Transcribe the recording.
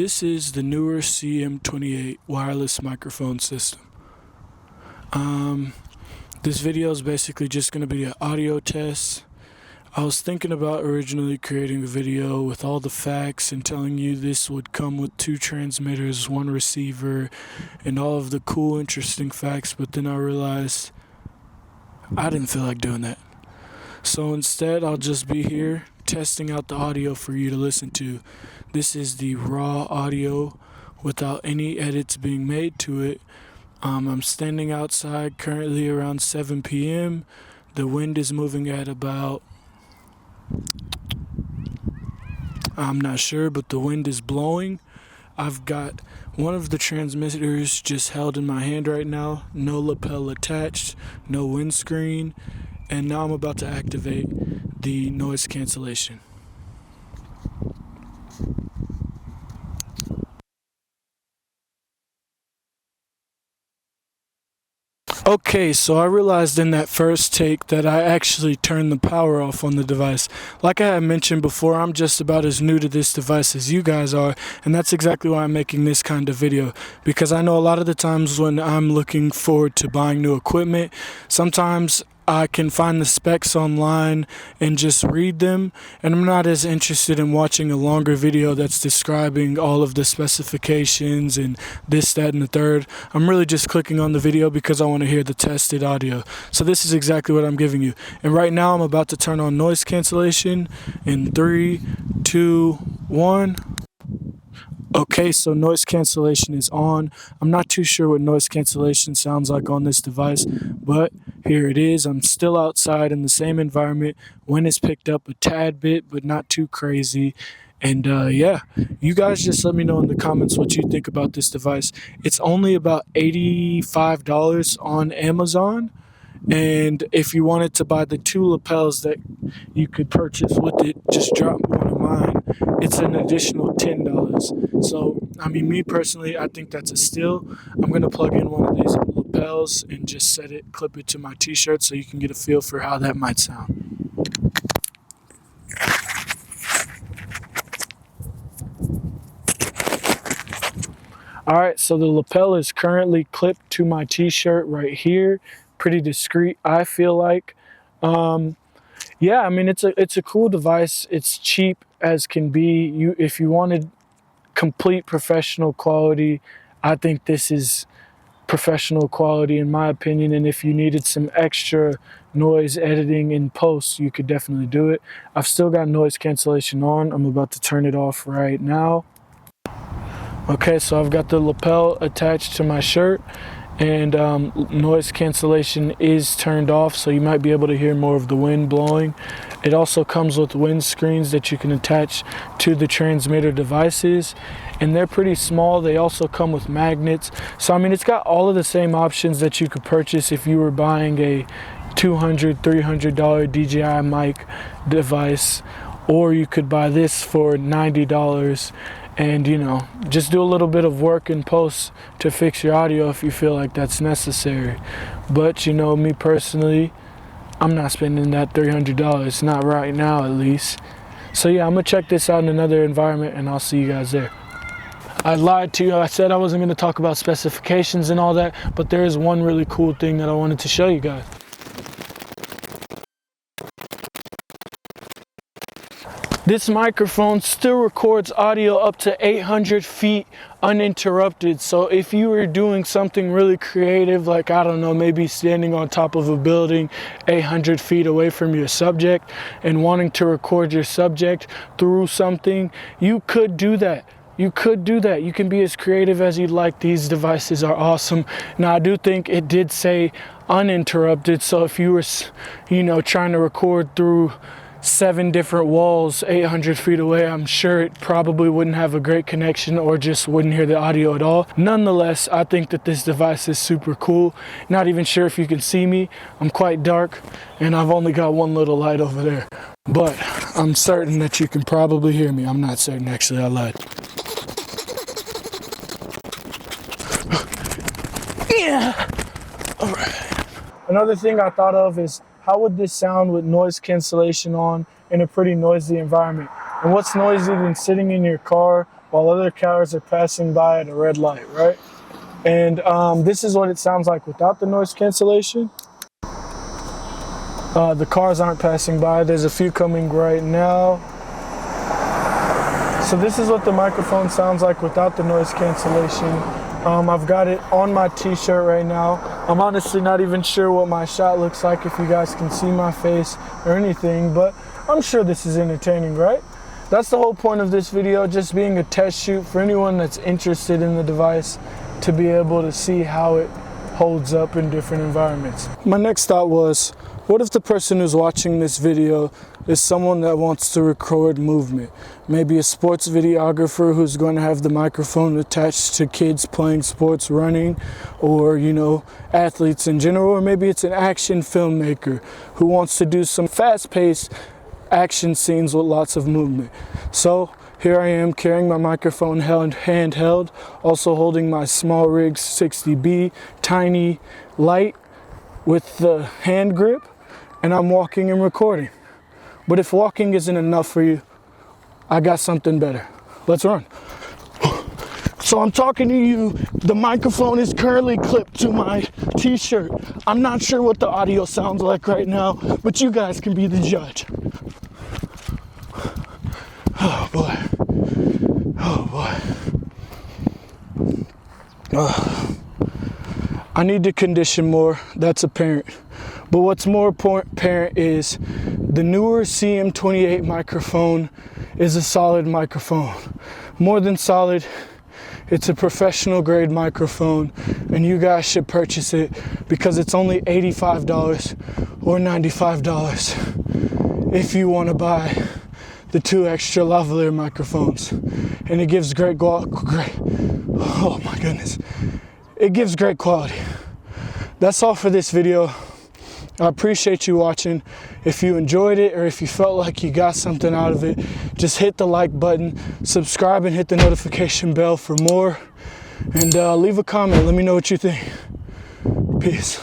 This is the NEEWER CM28 wireless microphone system. This video is basically just going to be an audio test. I was thinking about originally creating a video with all the facts and telling you this would come with 2 transmitters, 1 receiver, and all of the cool, interesting facts, but then I realized I didn't feel like doing that. So instead, I'll just be here testing out the audio for you to listen to. This is the raw audio without any edits being made to it. I'm standing outside currently around 7 p.m. The wind is moving at about, I'm not sure, but the wind is blowing. I've got one of the transmitters just held in my hand right now, no lapel attached, no windscreen, and now I'm about to activate the noise cancellation. Okay, so I realized in that first take that I actually turned the power off on the device. Like I had mentioned before, I'm just about as new to this device as you guys are, and that's exactly why I'm making this kind of video, because I know a lot of the times when I'm looking forward to buying new equipment, sometimes I can find the specs online and just read them, and I'm not as interested in watching a longer video that's describing all of the specifications and this, that, and the third. I'm really just clicking on the video because I want to hear the tested audio. So this is exactly what I'm giving you. And right now I'm about to turn on noise cancellation in 3, 2, 1. Okay, so noise cancellation is on. I'm not too sure what noise cancellation sounds like on this device, but here it is. I'm still outside in the same environment. Wind is picked up a tad bit, but not too crazy. And yeah, you guys just let me know in the comments what you think about this device. It's only about $85 on Amazon. And if you wanted to buy the 2 lapels that you could purchase with it, just drop one of mine. It's an additional $10. So, I mean, me personally, I think that's a steal. I'm going to plug in one of these lapels and just clip it to my t-shirt so you can get a feel for how that might sound. Alright, so the lapel is currently clipped to my t-shirt right here. Pretty discreet, I feel like. Yeah, I mean, it's a cool device. It's cheap as can be. If you wanted complete professional quality, I think this is professional quality in my opinion. And if you needed some extra noise editing in post, you could definitely do it. I've still got noise cancellation on. I'm about to turn it off right now. Okay, so I've got the lapel attached to my shirt, and noise cancellation is turned off, so you might be able to hear more of the wind blowing. It also comes with wind screens that you can attach to the transmitter devices, and they're pretty small. They also come with magnets. So I mean, it's got all of the same options that you could purchase if you were buying a $200, $300 DJI mic device, or you could buy this for $90 and, you know, just do a little bit of work in post to fix your audio if you feel like that's necessary. But, you know, me personally, I'm not spending that $300, not right now at least. So yeah, I'm gonna check this out in another environment and I'll see you guys there. I lied to you. I said I wasn't going to talk about specifications and all that, but there is one really cool thing that I wanted to show you guys. This microphone still records audio up to 800 feet uninterrupted. So if you were doing something really creative, like, I don't know, maybe standing on top of a building 800 feet away from your subject and wanting to record your subject through something, you could do that. You could do that. You can be as creative as you'd like. These devices are awesome. Now, I do think it did say uninterrupted. So if you were, you know, trying to record through 7 different walls 800 feet away, I'm sure it probably wouldn't have a great connection or just wouldn't hear the audio at all. Nonetheless, I think that this device is super cool. Not even sure if you can see me. I'm quite dark and I've only got one little light over there. But I'm certain that you can probably hear me. I'm not certain, actually, I lied. Yeah. All right. Another thing I thought of is, how would this sound with noise cancellation on in a pretty noisy environment? And what's noisier than sitting in your car while other cars are passing by at a red light, right? And this is what it sounds like without the noise cancellation. The cars aren't passing by. There's a few coming right now. So this is what the microphone sounds like without the noise cancellation. I've got it on my t-shirt right now. I'm honestly not even sure what my shot looks like, if you guys can see my face or anything, but I'm sure this is entertaining, right? That's the whole point of this video, just being a test shoot for anyone that's interested in the device to be able to see how it holds up in different environments. My next thought was, what if the person who's watching this video is someone that wants to record movement? Maybe a sports videographer who's going to have the microphone attached to kids playing sports, running, or, you know, athletes in general. Or maybe it's an action filmmaker who wants to do some fast-paced action scenes with lots of movement. So here I am carrying my microphone handheld, also holding my SmallRig 60B, tiny light with the hand grip, and I'm walking and recording. But if walking isn't enough for you, I got something better. Let's run. So I'm talking to you, the microphone is currently clipped to my t-shirt. I'm not sure what the audio sounds like right now, but you guys can be the judge. Oh boy. Oh boy. I need to condition more, that's apparent. But what's more apparent is the NEEWER CM28 microphone is a solid microphone. More than solid, it's a professional grade microphone, and you guys should purchase it because it's only $85 or $95 if you want to buy the 2 extra lavalier microphones. And it gives oh my goodness. It gives great quality. That's all for this video. I appreciate you watching. If you enjoyed it or if you felt like you got something out of it, just hit the like button, subscribe, and hit the notification bell for more. And leave a comment. Let me know what you think. Peace.